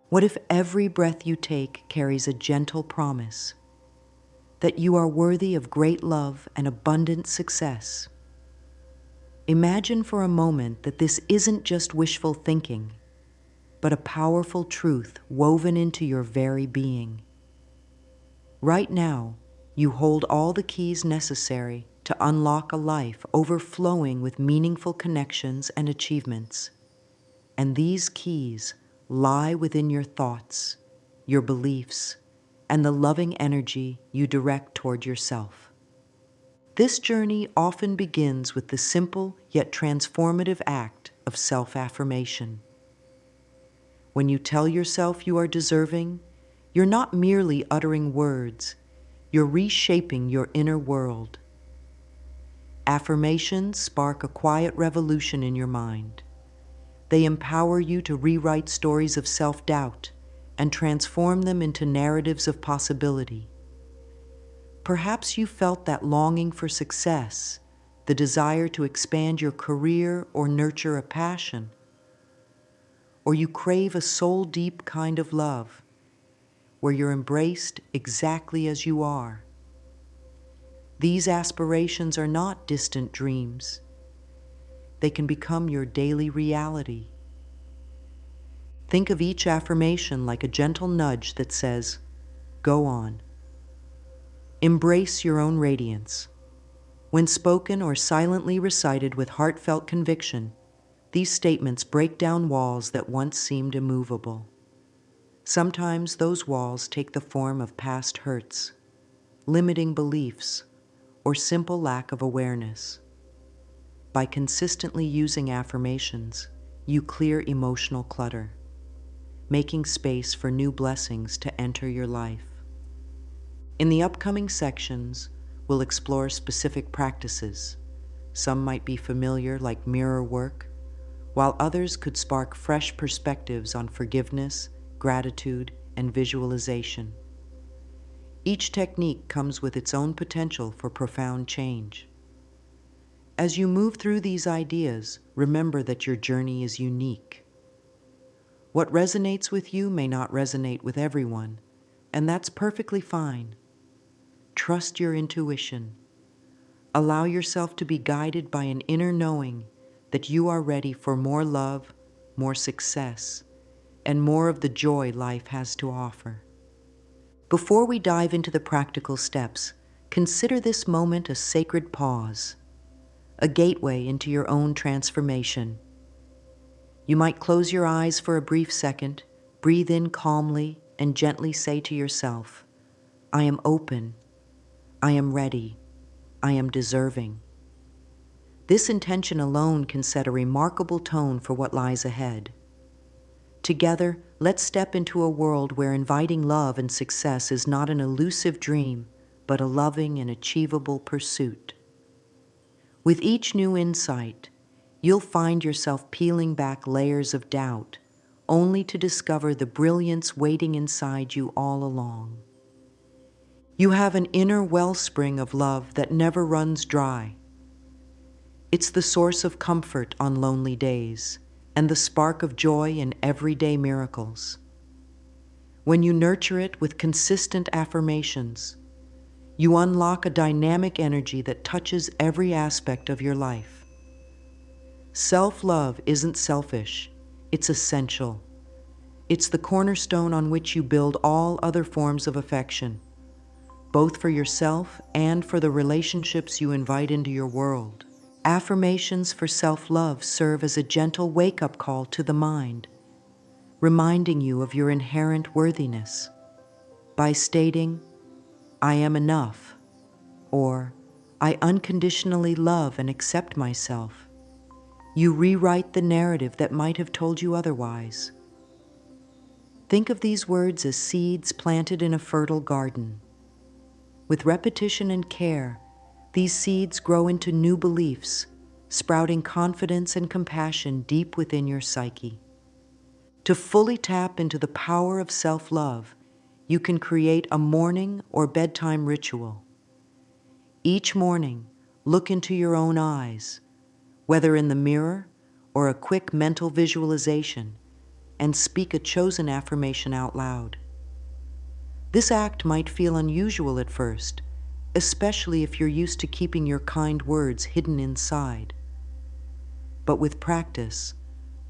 What if every breath you take carries a gentle promise that you are worthy of great love and abundant success? Imagine for a moment that this isn't just wishful thinking, but a powerful truth woven into your very being. Right now, you hold all the keys necessary to unlock a life overflowing with meaningful connections and achievements. And these keys lie within your thoughts, your beliefs, and the loving energy you direct toward yourself. This journey often begins with the simple yet transformative act of self-affirmation. When you tell yourself you are deserving, you're not merely uttering words, you're reshaping your inner world. Affirmations spark a quiet revolution in your mind. They empower you to rewrite stories of self-doubt and transform them into narratives of possibility. Perhaps you felt that longing for success, the desire to expand your career or nurture a passion. Or you crave a soul-deep kind of love, where you're embraced exactly as you are. These aspirations are not distant dreams. They can become your daily reality. Think of each affirmation like a gentle nudge that says, "Go on." Embrace your own radiance. When spoken or silently recited with heartfelt conviction, these statements break down walls that once seemed immovable. Sometimes those walls take the form of past hurts, limiting beliefs, or simple lack of awareness. By consistently using affirmations, you clear emotional clutter, making space for new blessings to enter your life. In the upcoming sections, we'll explore specific practices. Some might be familiar, like mirror work, while others could spark fresh perspectives on forgiveness, gratitude, and visualization. Each technique comes with its own potential for profound change. As you move through these ideas, remember that your journey is unique. What resonates with you may not resonate with everyone, and that's perfectly fine. Trust your intuition. Allow yourself to be guided by an inner knowing that you are ready for more love, more success, and more of the joy life has to offer. Before we dive into the practical steps, consider this moment a sacred pause, a gateway into your own transformation. You might close your eyes for a brief second, breathe in calmly, and gently say to yourself, "I am open, I am ready, I am deserving." This intention alone can set a remarkable tone for what lies ahead. Together, let's step into a world where inviting love and success is not an elusive dream, but a loving and achievable pursuit. With each new insight, you'll find yourself peeling back layers of doubt, only to discover the brilliance waiting inside you all along. You have an inner wellspring of love that never runs dry. It's the source of comfort on lonely days and the spark of joy in everyday miracles. When you nurture it with consistent affirmations, you unlock a dynamic energy that touches every aspect of your life. Self-love isn't selfish, it's essential. It's the cornerstone on which you build all other forms of affection, both for yourself and for the relationships you invite into your world. Affirmations for self-love serve as a gentle wake-up call to the mind, reminding you of your inherent worthiness. By stating, "I am enough," or "I unconditionally love and accept myself," you rewrite the narrative that might have told you otherwise. Think of these words as seeds planted in a fertile garden. With repetition and care, these seeds grow into new beliefs, sprouting confidence and compassion deep within your psyche. To fully tap into the power of self-love, you can create a morning or bedtime ritual. Each morning, look into your own eyes, whether in the mirror or a quick mental visualization, and speak a chosen affirmation out loud. This act might feel unusual at first, especially if you're used to keeping your kind words hidden inside. But with practice,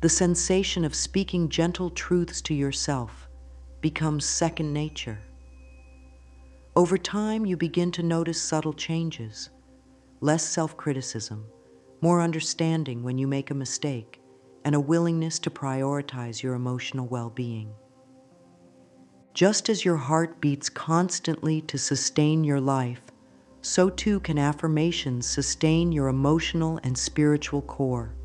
the sensation of speaking gentle truths to yourself becomes second nature. Over time, you begin to notice subtle changes, less self-criticism, more understanding when you make a mistake, and a willingness to prioritize your emotional well-being. Just as your heart beats constantly to sustain your life, so too can affirmations sustain your emotional and spiritual core.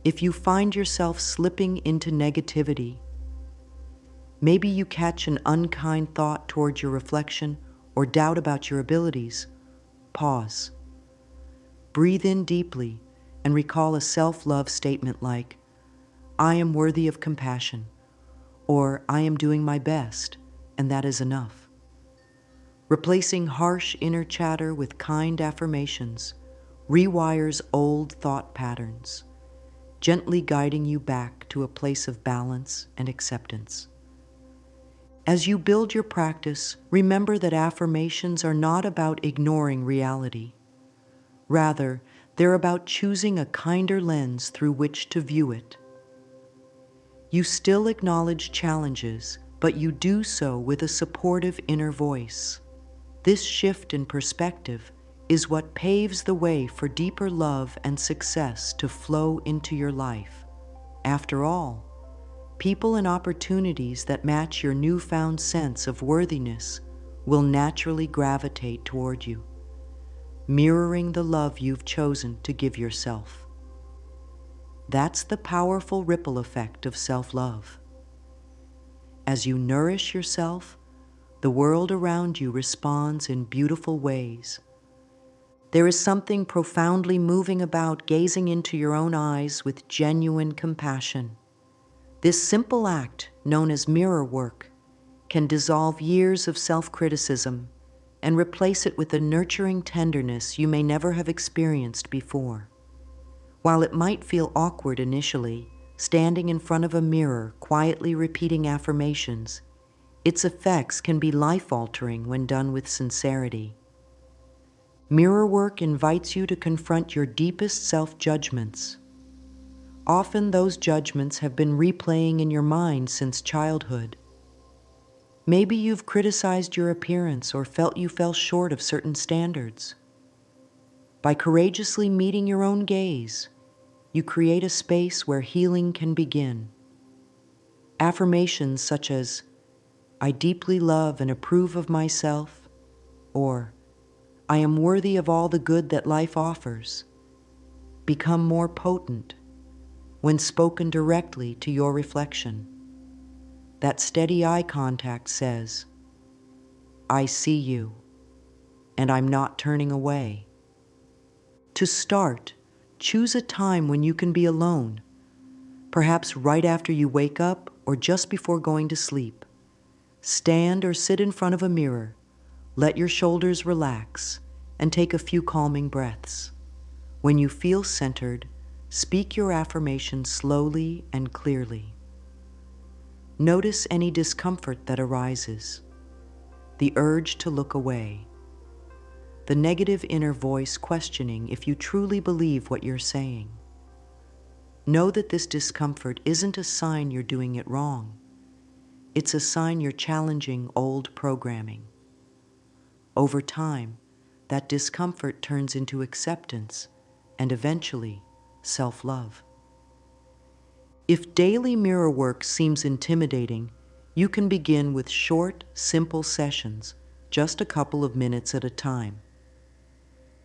If you find yourself slipping into negativity, maybe you catch an unkind thought towards your reflection or doubt about your abilities, pause. Breathe in deeply and recall a self-love statement like, "I am worthy of compassion," or "I am doing my best, and that is enough." Replacing harsh inner chatter with kind affirmations rewires old thought patterns, gently guiding you back to a place of balance and acceptance. As you build your practice, remember that affirmations are not about ignoring reality. Rather, they're about choosing a kinder lens through which to view it. You still acknowledge challenges, but you do so with a supportive inner voice. This shift in perspective is what paves the way for deeper love and success to flow into your life. After all, people and opportunities that match your newfound sense of worthiness will naturally gravitate toward you, mirroring the love you've chosen to give yourself. That's the powerful ripple effect of self-love. As you nourish yourself, the world around you responds in beautiful ways. There is something profoundly moving about gazing into your own eyes with genuine compassion. This simple act, known as mirror work, can dissolve years of self-criticism and replace it with a nurturing tenderness you may never have experienced before. While it might feel awkward initially, standing in front of a mirror, quietly repeating affirmations, its effects can be life-altering when done with sincerity. Mirror work invites you to confront your deepest self-judgments. Often those judgments have been replaying in your mind since childhood. Maybe you've criticized your appearance or felt you fell short of certain standards. By courageously meeting your own gaze, you create a space where healing can begin. Affirmations such as, "I deeply love and approve of myself," or "I am worthy of all the good that life offers," become more potent when spoken directly to your reflection. That steady eye contact says, "I see you, and I'm not turning away." To start, choose a time when you can be alone, perhaps right after you wake up or just before going to sleep. Stand or sit in front of a mirror, let your shoulders relax, and take a few calming breaths. When you feel centered, speak your affirmation slowly and clearly. Notice any discomfort that arises, the urge to look away, the negative inner voice questioning if you truly believe what you're saying. Know that this discomfort isn't a sign you're doing it wrong. It's a sign you're challenging old programming. Over time, that discomfort turns into acceptance and eventually self-love. If daily mirror work seems intimidating, you can begin with short, simple sessions, just a couple of minutes at a time.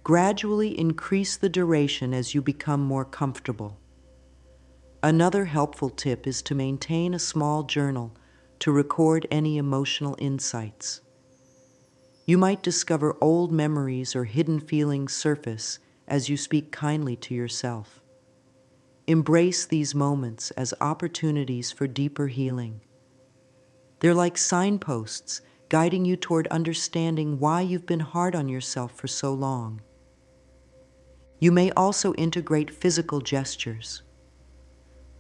Gradually increase the duration as you become more comfortable. Another helpful tip is to maintain a small journal to record any emotional insights. You might discover old memories or hidden feelings surface as you speak kindly to yourself. Embrace these moments as opportunities for deeper healing. They're like signposts guiding you toward understanding why you've been hard on yourself for so long. You may also integrate physical gestures.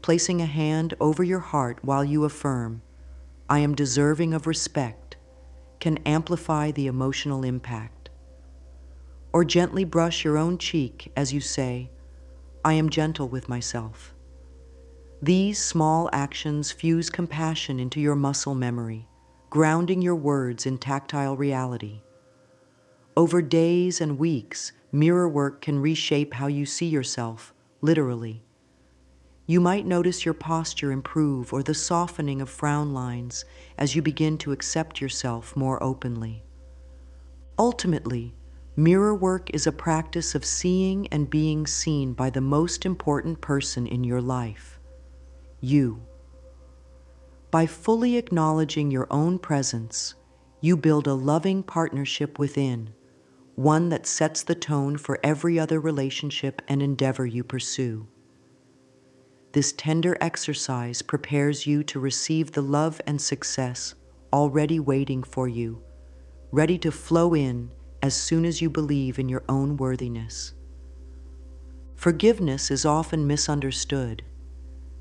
placing a hand over your heart while you affirm, "I am deserving of respect," can amplify the emotional impact. Or gently brush your own cheek as you say, "I am gentle with myself." These small actions fuse compassion into your muscle memory, grounding your words in tactile reality. Over days and weeks, mirror work can reshape how you see yourself, literally. You might notice your posture improve or the softening of frown lines as you begin to accept yourself more openly. Ultimately, mirror work is a practice of seeing and being seen by the most important person in your life, you. By fully acknowledging your own presence, you build a loving partnership within, one that sets the tone for every other relationship and endeavor you pursue. This tender exercise prepares you to receive the love and success already waiting for you, ready to flow in as soon as you believe in your own worthiness. Forgiveness is often misunderstood.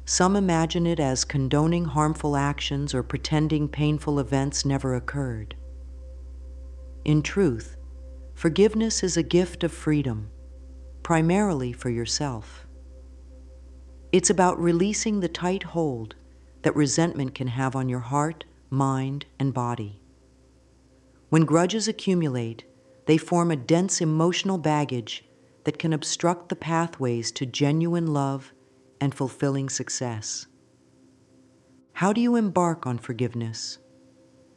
Some imagine it as condoning harmful actions or pretending painful events never occurred. In truth, forgiveness is a gift of freedom, primarily for yourself. It's about releasing the tight hold that resentment can have on your heart, mind, and body. When grudges accumulate, they form a dense emotional baggage that can obstruct the pathways to genuine love and fulfilling success. How do you embark on forgiveness?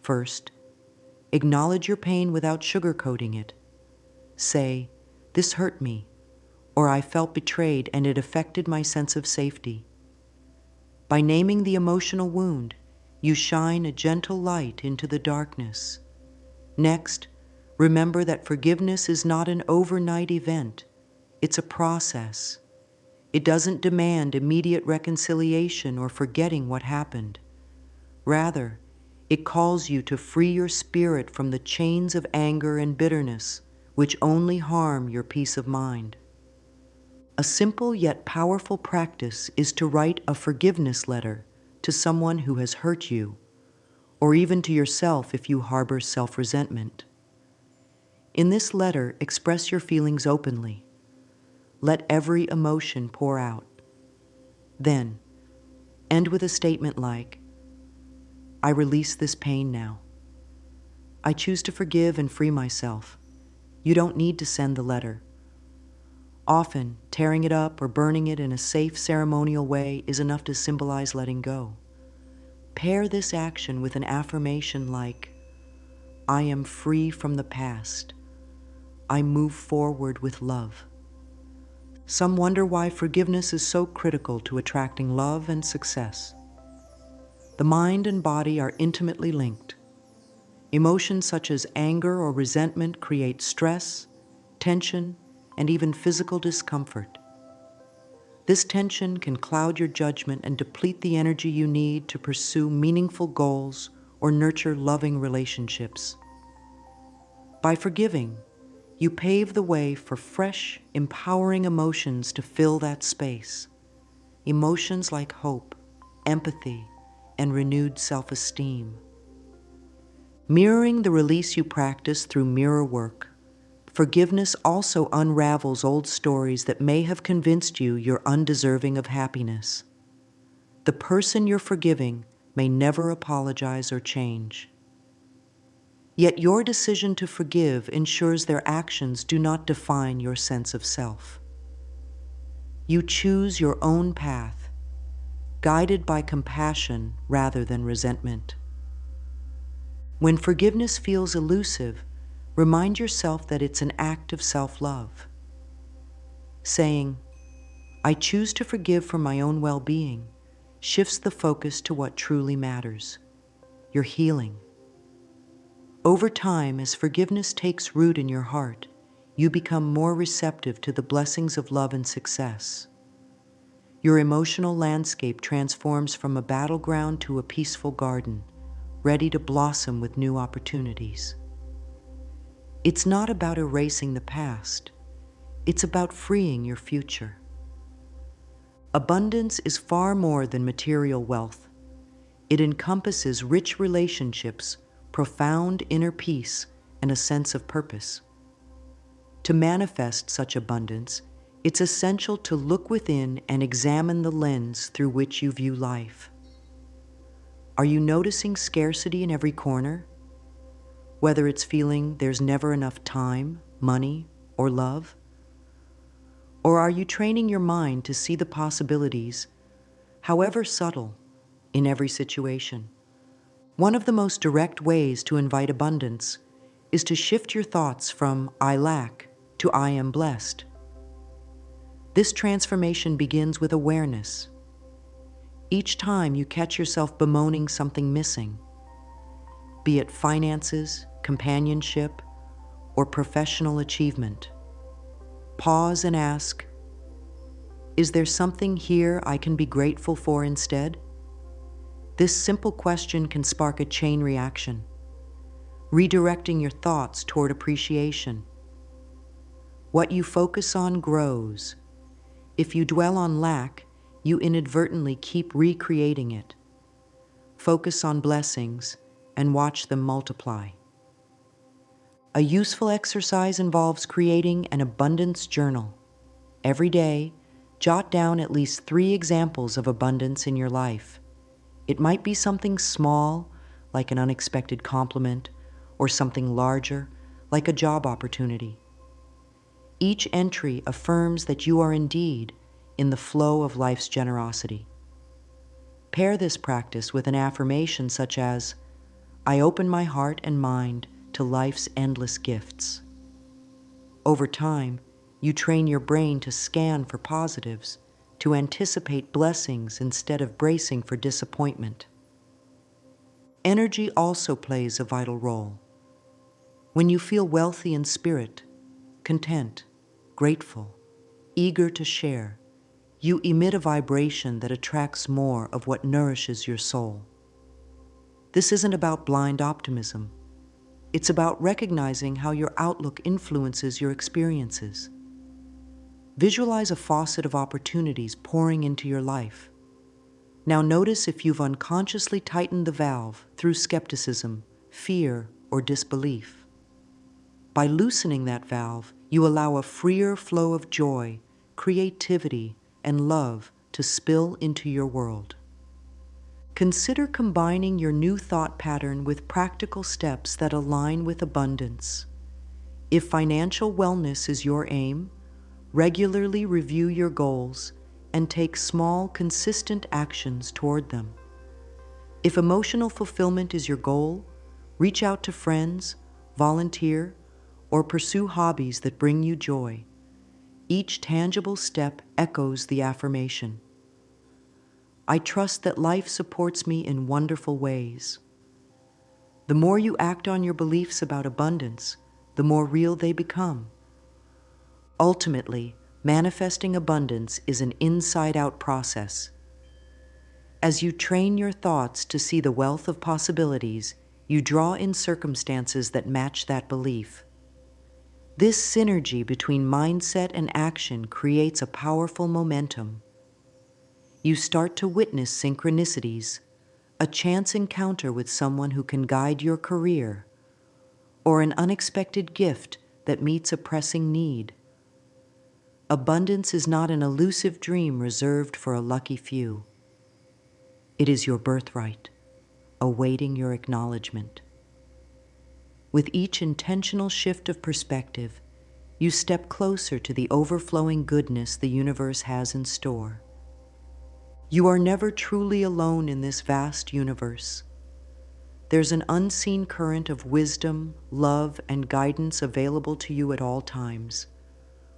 First, acknowledge your pain without sugarcoating it. Say, "This hurt me," or "I felt betrayed and it affected my sense of safety." By naming the emotional wound, you shine a gentle light into the darkness. Next, remember that forgiveness is not an overnight event. It's a process. It doesn't demand immediate reconciliation or forgetting what happened. Rather, it calls you to free your spirit from the chains of anger and bitterness, which only harm your peace of mind. A simple yet powerful practice is to write a forgiveness letter to someone who has hurt you, or even to yourself if you harbor self-resentment. In this letter, express your feelings openly. Let every emotion pour out. Then, end with a statement like, "I release this pain now. I choose to forgive and free myself." You don't need to send the letter. Often, tearing it up or burning it in a safe ceremonial way is enough to symbolize letting go. Pair this action with an affirmation like, "I am free from the past. I move forward with love." Some wonder why forgiveness is so critical to attracting love and success. The mind and body are intimately linked. Emotions such as anger or resentment create stress, tension, and even physical discomfort. This tension can cloud your judgment and deplete the energy you need to pursue meaningful goals or nurture loving relationships. By forgiving, you pave the way for fresh, empowering emotions to fill that space. Emotions like hope, empathy, and renewed self-esteem. Mirroring the release you practice through mirror work, forgiveness also unravels old stories that may have convinced you you're undeserving of happiness. The person you're forgiving may never apologize or change. Yet your decision to forgive ensures their actions do not define your sense of self. You choose your own path, guided by compassion rather than resentment. When forgiveness feels elusive, remind yourself that it's an act of self-love. Saying, "I choose to forgive for my own well-being," shifts the focus to what truly matters, your healing. Over time, as forgiveness takes root in your heart, you become more receptive to the blessings of love and success. Your emotional landscape transforms from a battleground to a peaceful garden, ready to blossom with new opportunities. It's not about erasing the past. It's about freeing your future. Abundance is far more than material wealth. It encompasses rich relationships, profound inner peace, and a sense of purpose. To manifest such abundance, it's essential to look within and examine the lens through which you view life. Are you noticing scarcity in every corner? Whether it's feeling there's never enough time, money, or love? Or are you training your mind to see the possibilities, however subtle, in every situation? One of the most direct ways to invite abundance is to shift your thoughts from "I lack" to "I am blessed." This transformation begins with awareness. Each time you catch yourself bemoaning something missing, be it finances, companionship, or professional achievement, pause and ask, is there something here I can be grateful for instead? This simple question can spark a chain reaction, redirecting your thoughts toward appreciation. What you focus on grows. If you dwell on lack, you inadvertently keep recreating it. Focus on blessings and watch them multiply. A useful exercise involves creating an abundance journal. Every day, jot down at least 3 examples of abundance in your life. It might be something small, like an unexpected compliment, or something larger, like a job opportunity. Each entry affirms that you are indeed in the flow of life's generosity. Pair this practice with an affirmation such as, I open my heart and mind to life's endless gifts. Over time, you train your brain to scan for positives, to anticipate blessings instead of bracing for disappointment. Energy also plays a vital role. When you feel wealthy in spirit, content, grateful, eager to share, you emit a vibration that attracts more of what nourishes your soul. This isn't about blind optimism. It's about recognizing how your outlook influences your experiences. Visualize a faucet of opportunities pouring into your life. Now notice if you've unconsciously tightened the valve through skepticism, fear, or disbelief. By loosening that valve, you allow a freer flow of joy, creativity, and love to spill into your world. Consider combining your new thought pattern with practical steps that align with abundance. If financial wellness is your aim, regularly review your goals and take small, consistent actions toward them. If emotional fulfillment is your goal, reach out to friends, volunteer, or pursue hobbies that bring you joy. Each tangible step echoes the affirmation. I trust that life supports me in wonderful ways. The more you act on your beliefs about abundance, the more real they become. Ultimately, manifesting abundance is an inside-out process. As you train your thoughts to see the wealth of possibilities, you draw in circumstances that match that belief. This synergy between mindset and action creates a powerful momentum. You start to witness synchronicities, a chance encounter with someone who can guide your career, or an unexpected gift that meets a pressing need. Abundance is not an elusive dream reserved for a lucky few. It is your birthright, awaiting your acknowledgement. With each intentional shift of perspective, you step closer to the overflowing goodness the universe has in store. You are never truly alone in this vast universe. There's an unseen current of wisdom, love, and guidance available to you at all times,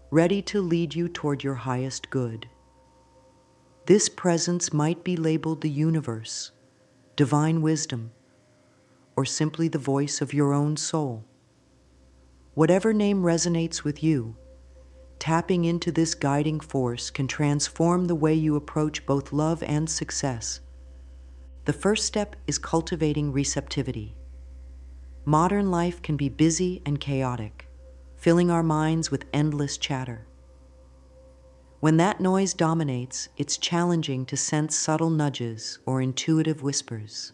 ready to lead you toward your highest good. This presence might be labeled the universe, divine wisdom, or simply the voice of your own soul. Whatever name resonates with you, tapping into this guiding force can transform the way you approach both love and success. The first step is cultivating receptivity. Modern life can be busy and chaotic, filling our minds with endless chatter. When that noise dominates, it's challenging to sense subtle nudges or intuitive whispers.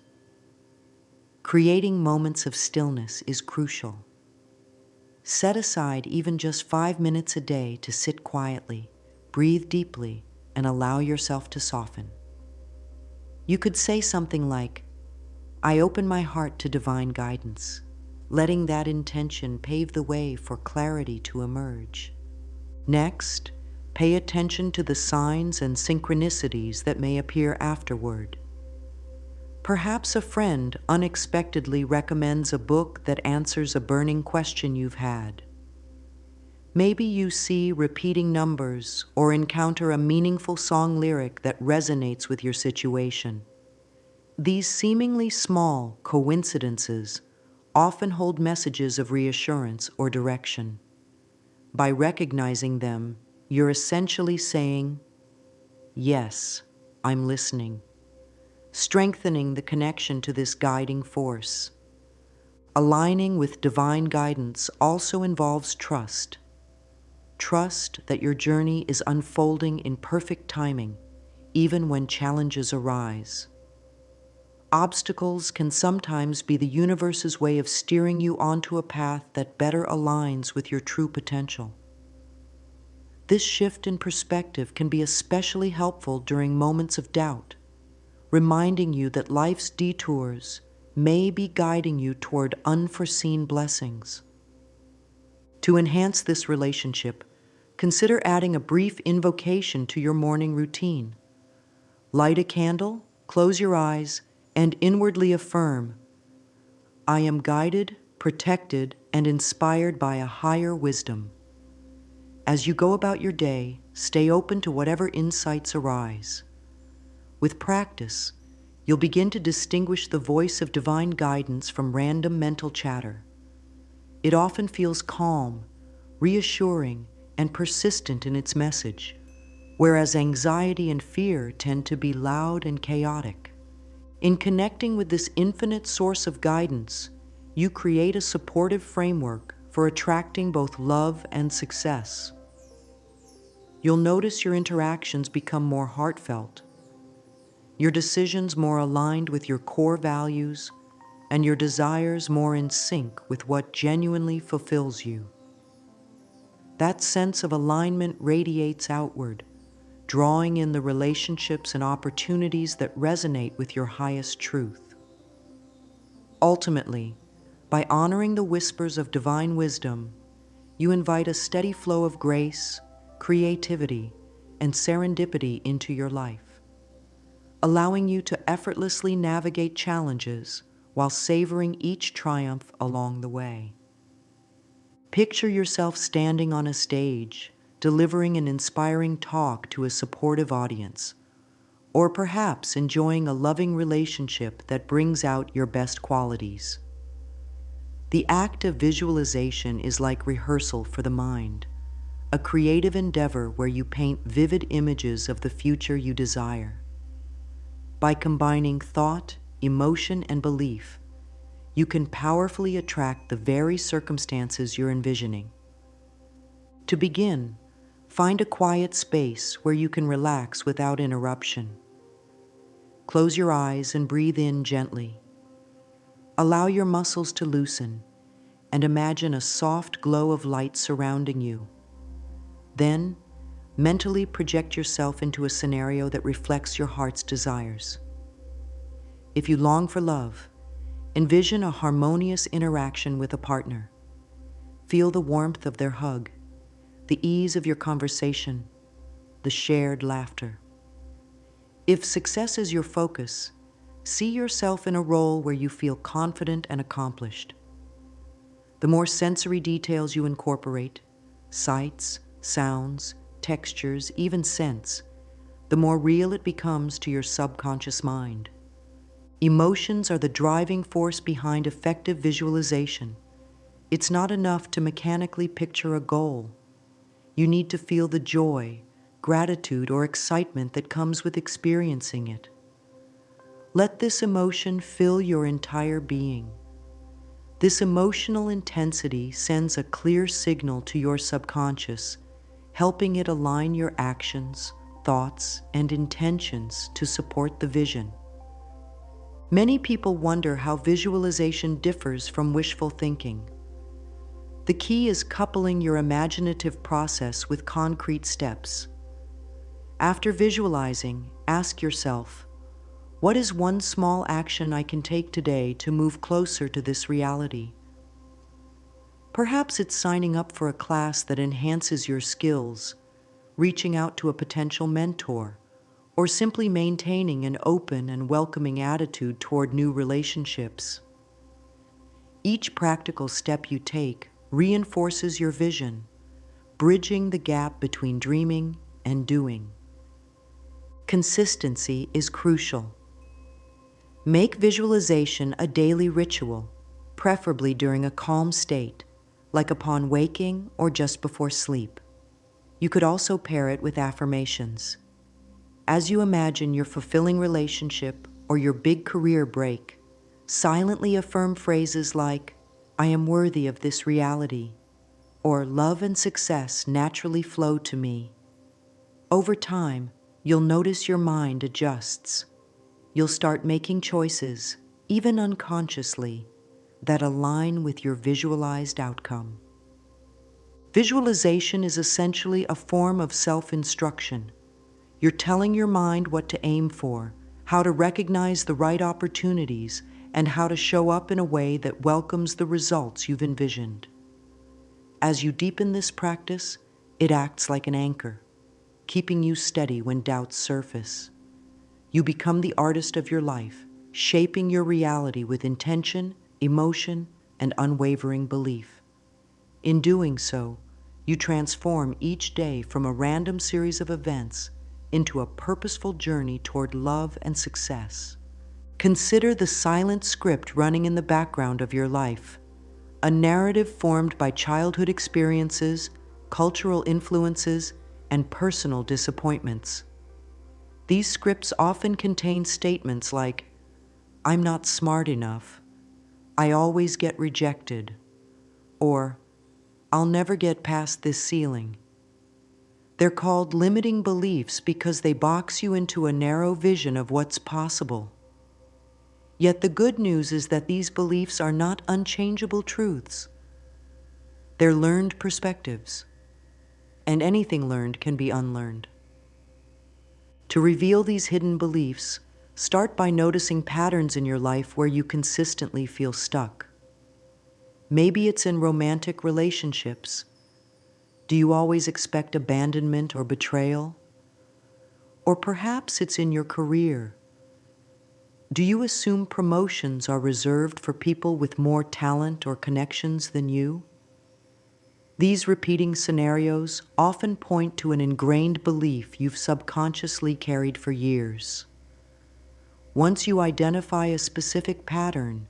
Creating moments of stillness is crucial. Set aside even just 5 minutes a day to sit quietly, breathe deeply, and allow yourself to soften. You could say something like, "I open my heart to divine guidance," letting that intention pave the way for clarity to emerge. Next, pay attention to the signs and synchronicities that may appear afterward. Perhaps a friend unexpectedly recommends a book that answers a burning question you've had. Maybe you see repeating numbers or encounter a meaningful song lyric that resonates with your situation. These seemingly small coincidences often hold messages of reassurance or direction. By recognizing them, you're essentially saying, "Yes, I'm listening," strengthening the connection to this guiding force. Aligning with divine guidance also involves trust. Trust that your journey is unfolding in perfect timing, even when challenges arise. Obstacles can sometimes be the universe's way of steering you onto a path that better aligns with your true potential. This shift in perspective can be especially helpful during moments of doubt, reminding you that life's detours may be guiding you toward unforeseen blessings. To enhance this relationship, consider adding a brief invocation to your morning routine. Light a candle, close your eyes, and inwardly affirm, "I am guided, protected, and inspired by a higher wisdom." As you go about your day, stay open to whatever insights arise. With practice, you'll begin to distinguish the voice of divine guidance from random mental chatter. It often feels calm, reassuring, and persistent in its message, whereas anxiety and fear tend to be loud and chaotic. In connecting with this infinite source of guidance, you create a supportive framework for attracting both love and success. You'll notice your interactions become more heartfelt, your decisions more aligned with your core values, and your desires more in sync with what genuinely fulfills you. That sense of alignment radiates outward, drawing in the relationships and opportunities that resonate with your highest truth. Ultimately, by honoring the whispers of divine wisdom, you invite a steady flow of grace, creativity, and serendipity into your life, allowing you to effortlessly navigate challenges while savoring each triumph along the way. Picture yourself standing on a stage, delivering an inspiring talk to a supportive audience, or perhaps enjoying a loving relationship that brings out your best qualities. The act of visualization is like rehearsal for the mind, a creative endeavor where you paint vivid images of the future you desire. By combining thought, emotion, and belief, you can powerfully attract the very circumstances you're envisioning. To begin, find a quiet space where you can relax without interruption. Close your eyes and breathe in gently. Allow your muscles to loosen and imagine a soft glow of light surrounding you. Then, mentally project yourself into a scenario that reflects your heart's desires. If you long for love, envision a harmonious interaction with a partner. Feel the warmth of their hug, the ease of your conversation, the shared laughter. If success is your focus, see yourself in a role where you feel confident and accomplished. The more sensory details you incorporate, sights, sounds, textures, even scents, the more real it becomes to your subconscious mind. Emotions are the driving force behind effective visualization. It's not enough to mechanically picture a goal. You need to feel the joy, gratitude, or excitement that comes with experiencing it. Let this emotion fill your entire being. This emotional intensity sends a clear signal to your subconscious, helping it align your actions, thoughts, and intentions to support the vision. Many people wonder how visualization differs from wishful thinking. The key is coupling your imaginative process with concrete steps. After visualizing, ask yourself, what is one small action I can take today to move closer to this reality? Perhaps it's signing up for a class that enhances your skills, reaching out to a potential mentor, or simply maintaining an open and welcoming attitude toward new relationships. Each practical step you take reinforces your vision, bridging the gap between dreaming and doing. Consistency is crucial. Make visualization a daily ritual, preferably during a calm state, like upon waking or just before sleep. You could also pair it with affirmations. As you imagine your fulfilling relationship or your big career break, silently affirm phrases like, I am worthy of this reality, or love and success naturally flow to me. Over time, you'll notice your mind adjusts. You'll start making choices, even unconsciously, that align with your visualized outcome. Visualization is essentially a form of self-instruction. You're telling your mind what to aim for, how to recognize the right opportunities, and how to show up in a way that welcomes the results you've envisioned. As you deepen this practice, it acts like an anchor, keeping you steady when doubts surface. You become the artist of your life, shaping your reality with intention, emotion, and unwavering belief. In doing so, you transform each day from a random series of events into a purposeful journey toward love and success. Consider the silent script running in the background of your life, a narrative formed by childhood experiences, cultural influences, and personal disappointments. These scripts often contain statements like, I'm not smart enough, I always get rejected, or I'll never get past this ceiling. They're called limiting beliefs because they box you into a narrow vision of what's possible. Yet the good news is that these beliefs are not unchangeable truths. They're learned perspectives, and anything learned can be unlearned. To reveal these hidden beliefs, start by noticing patterns in your life where you consistently feel stuck. Maybe it's in romantic relationships. Do you always expect abandonment or betrayal? Or perhaps it's in your career. Do you assume promotions are reserved for people with more talent or connections than you? These repeating scenarios often point to an ingrained belief you've subconsciously carried for years. Once you identify a specific pattern,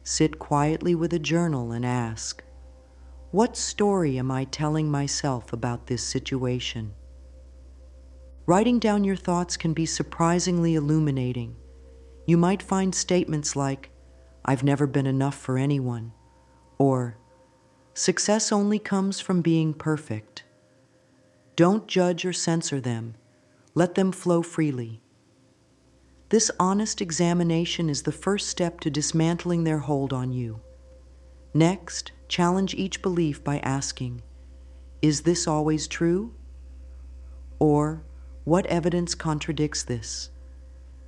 sit quietly with a journal and ask, what story am I telling myself about this situation? Writing down your thoughts can be surprisingly illuminating. You might find statements like, I've never been enough for anyone, or success only comes from being perfect. Don't judge or censor them. Let them flow freely. This honest examination is the first step to dismantling their hold on you. Next, challenge each belief by asking, is this always true? Or, what evidence contradicts this?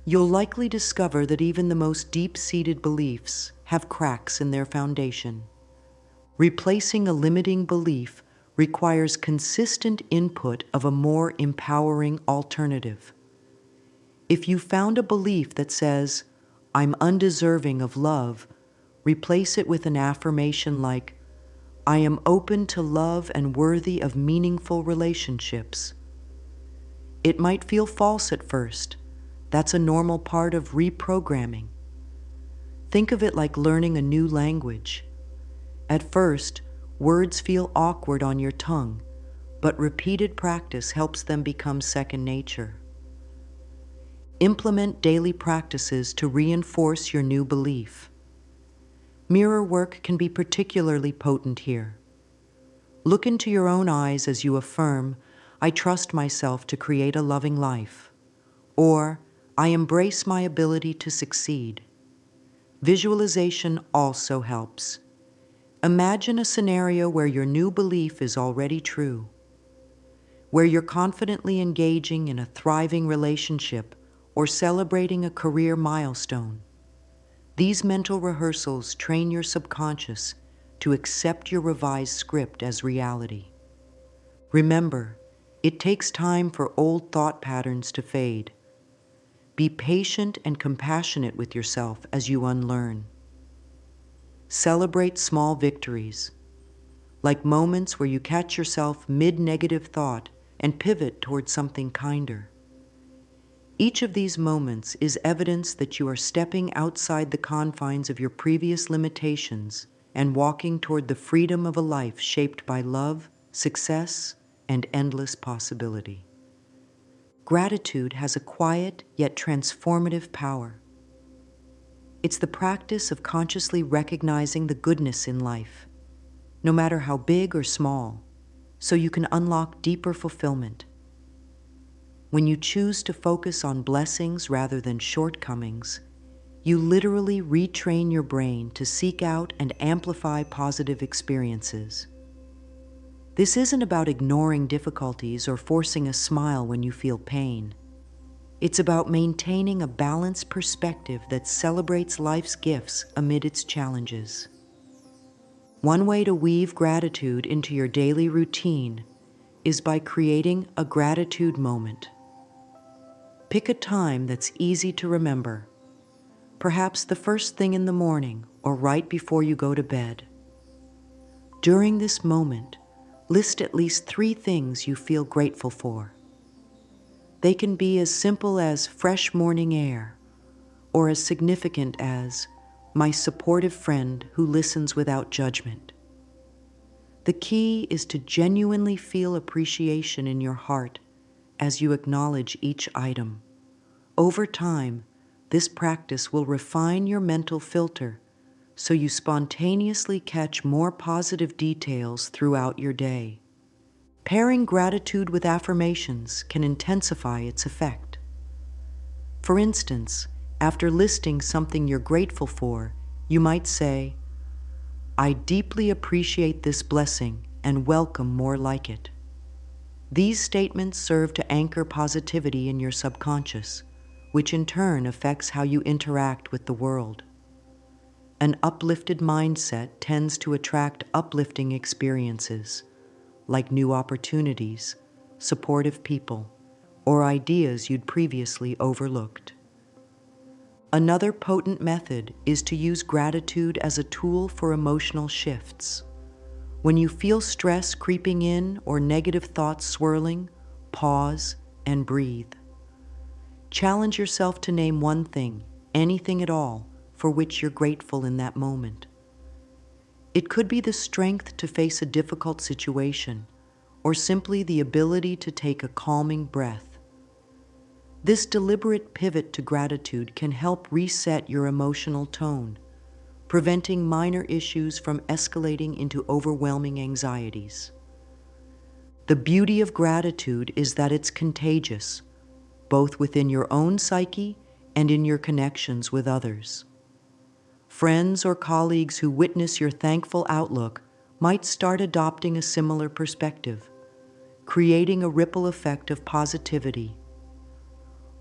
You'll likely discover that even the most deep-seated beliefs have cracks in their foundation. Replacing a limiting belief requires consistent input of a more empowering alternative. If you found a belief that says, I'm undeserving of love, replace it with an affirmation like, I am open to love and worthy of meaningful relationships. It might feel false at first. That's a normal part of reprogramming. Think of it like learning a new language. At first, words feel awkward on your tongue, but repeated practice helps them become second nature. Implement daily practices to reinforce your new belief. Mirror work can be particularly potent here. Look into your own eyes as you affirm, I trust myself to create a loving life, or I embrace my ability to succeed. Visualization also helps. Imagine a scenario where your new belief is already true, where you're confidently engaging in a thriving relationship or celebrating a career milestone. These mental rehearsals train your subconscious to accept your revised script as reality. Remember, it takes time for old thought patterns to fade. Be patient and compassionate with yourself as you unlearn. Celebrate small victories, like moments where you catch yourself mid-negative thought and pivot towards something kinder. Each of these moments is evidence that you are stepping outside the confines of your previous limitations and walking toward the freedom of a life shaped by love, success, and endless possibility. Gratitude has a quiet yet transformative power. It's the practice of consciously recognizing the goodness in life, no matter how big or small, so you can unlock deeper fulfillment. When you choose to focus on blessings rather than shortcomings, you literally retrain your brain to seek out and amplify positive experiences. This isn't about ignoring difficulties or forcing a smile when you feel pain. It's about maintaining a balanced perspective that celebrates life's gifts amid its challenges. One way to weave gratitude into your daily routine is by creating a gratitude moment. Pick a time that's easy to remember, perhaps the first thing in the morning or right before you go to bed. During this moment, list at least 3 things you feel grateful for. They can be as simple as fresh morning air, or as significant as my supportive friend who listens without judgment. The key is to genuinely feel appreciation in your heart as you acknowledge each item. Over time, this practice will refine your mental filter so you spontaneously catch more positive details throughout your day. Pairing gratitude with affirmations can intensify its effect. For instance, after listing something you're grateful for, you might say, I deeply appreciate this blessing and welcome more like it. These statements serve to anchor positivity in your subconscious, which in turn affects how you interact with the world. An uplifted mindset tends to attract uplifting experiences, like new opportunities, supportive people, or ideas you'd previously overlooked. Another potent method is to use gratitude as a tool for emotional shifts. When you feel stress creeping in or negative thoughts swirling, pause and breathe. Challenge yourself to name one thing, anything at all, for which you're grateful in that moment. It could be the strength to face a difficult situation, or simply the ability to take a calming breath. This deliberate pivot to gratitude can help reset your emotional tone, preventing minor issues from escalating into overwhelming anxieties. The beauty of gratitude is that it's contagious, both within your own psyche and in your connections with others. Friends or colleagues who witness your thankful outlook might start adopting a similar perspective, creating a ripple effect of positivity.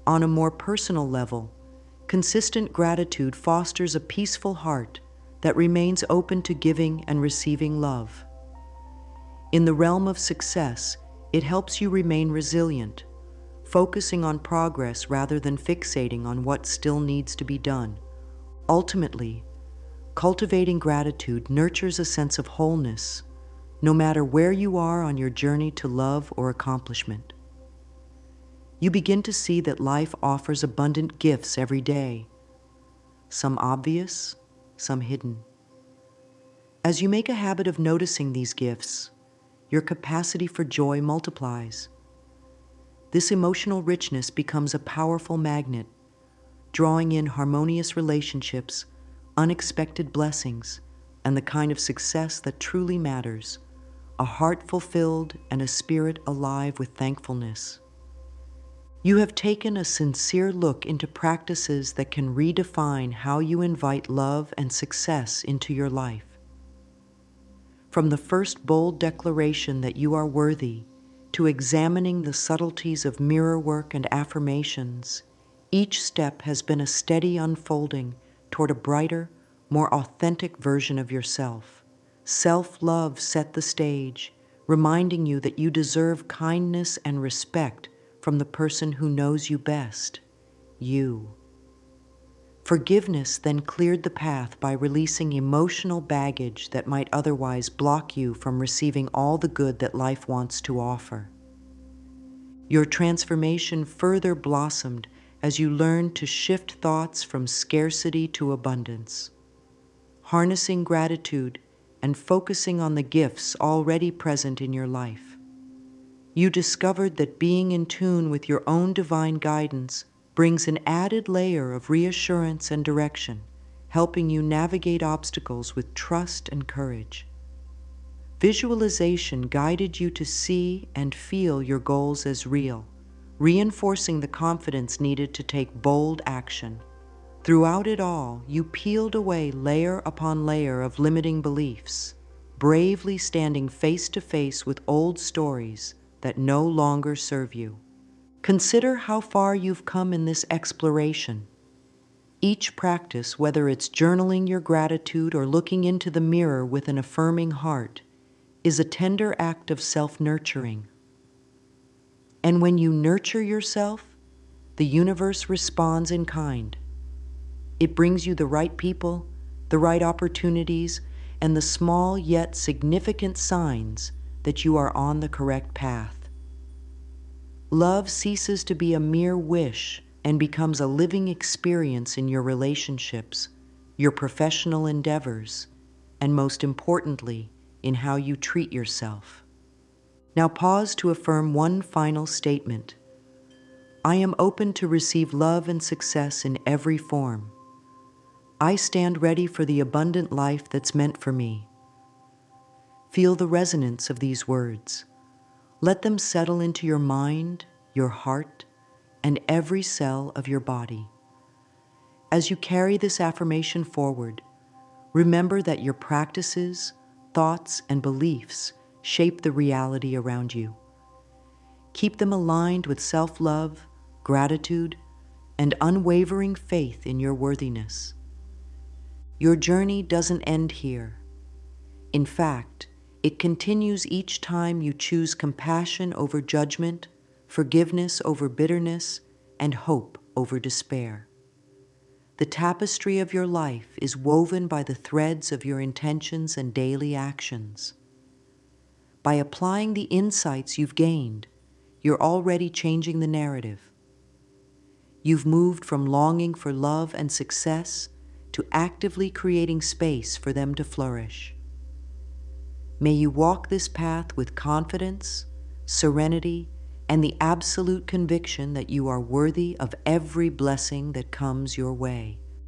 On a more personal level, consistent gratitude fosters a peaceful heart that remains open to giving and receiving love. In the realm of success, it helps you remain resilient, focusing on progress rather than fixating on what still needs to be done. Ultimately, cultivating gratitude nurtures a sense of wholeness, no matter where you are on your journey to love or accomplishment. You begin to see that life offers abundant gifts every day, some obvious, some hidden. As you make a habit of noticing these gifts, your capacity for joy multiplies. This emotional richness becomes a powerful magnet, drawing in harmonious relationships, unexpected blessings, and the kind of success that truly matters, a heart fulfilled and a spirit alive with thankfulness. You have taken a sincere look into practices that can redefine how you invite love and success into your life. From the first bold declaration that you are worthy to examining the subtleties of mirror work and affirmations, each step has been a steady unfolding toward a brighter, more authentic version of yourself. Self-love set the stage, reminding you that you deserve kindness and respect from the person who knows you best, you. Forgiveness then cleared the path by releasing emotional baggage that might otherwise block you from receiving all the good that life wants to offer. Your transformation further blossomed as you learned to shift thoughts from scarcity to abundance, harnessing gratitude and focusing on the gifts already present in your life. You discovered that being in tune with your own divine guidance brings an added layer of reassurance and direction, helping you navigate obstacles with trust and courage. Visualization guided you to see and feel your goals as real, reinforcing the confidence needed to take bold action. Throughout it all, you peeled away layer upon layer of limiting beliefs, bravely standing face to face with old stories that no longer serve you. Consider how far you've come in this exploration. Each practice, whether it's journaling your gratitude or looking into the mirror with an affirming heart, is a tender act of self-nurturing. And when you nurture yourself, the universe responds in kind. It brings you the right people, the right opportunities, and the small yet significant signs that you are on the correct path. Love ceases to be a mere wish and becomes a living experience in your relationships, your professional endeavors, and most importantly, in how you treat yourself. Now pause to affirm one final statement. I am open to receive love and success in every form. I stand ready for the abundant life that's meant for me. Feel the resonance of these words. Let them settle into your mind, your heart, and every cell of your body. As you carry this affirmation forward, remember that your practices, thoughts, and beliefs shape the reality around you. Keep them aligned with self-love, gratitude, and unwavering faith in your worthiness. Your journey doesn't end here. In fact, it continues each time you choose compassion over judgment, forgiveness over bitterness, and hope over despair. The tapestry of your life is woven by the threads of your intentions and daily actions. By applying the insights you've gained, you're already changing the narrative. You've moved from longing for love and success to actively creating space for them to flourish. May you walk this path with confidence, serenity, and the absolute conviction that you are worthy of every blessing that comes your way.